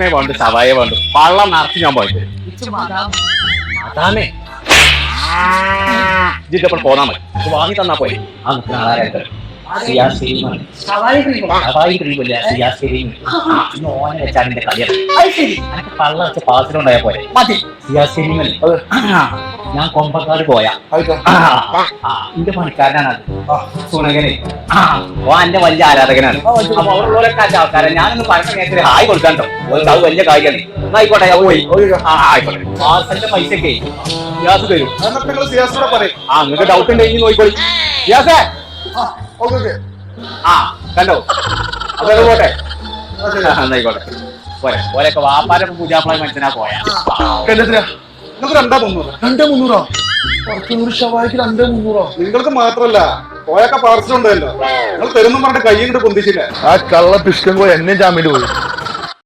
ഭക്ഷണേ വേണ്ട സവായ വേണ്ട വള്ളം നിറച്ച് ഞാൻ പോയിട്ട് അതാണേ ജില്ലപ്പോൾ പോന്നാ മതി വാങ്ങി തന്നാ പോയി പാസിലുണ്ടായ പോലെ ഞാൻ കൊമ്പക്കാട് പോയാ എന്റെ പണിക്കാരനാണ് സുണകനെ എന്റെ വലിയ ആരാധകനാണ് അപ്പൊ അവിടെയുള്ളവരൊക്കെ ആൾക്കാരെ ഞാനൊന്ന് പറഞ്ഞ നേരത്തെ ഹായ് കൊടുക്കാണ്ടോ അത് വലിയ കാര്യമാണ് ആയിക്കോട്ടെ പോയി ആയിക്കോട്ടെ പാർസലിന്റെ പൈസയൊക്കെ ഗ്യാസ് തരും നിങ്ങൾക്ക് ഡൗട്ട് ഉണ്ടെങ്കിൽ നോക്കിക്കോളി ഗ്യാസേ കണ്ടോ അപ്പൊ പോട്ടെ എന്നായിക്കോട്ടെ പോരെ ഓരൊക്കെ വാപ്പാരൊക്കെ പൂജാപ്പളായി മനസ്സിനാ പോയാ നിങ്ങൾക്ക് മാത്രല്ല പോയൊക്കെ പാർസൽ ഉണ്ടല്ലോ നിങ്ങൾ തരുന്നും പറഞ്ഞിട്ട് കൈ കൊണ്ട് പൊന്തിച്ചില്ല ആ കള്ള പിഷ്ടം പോയി എന്നെ ജാമ്യം പോയി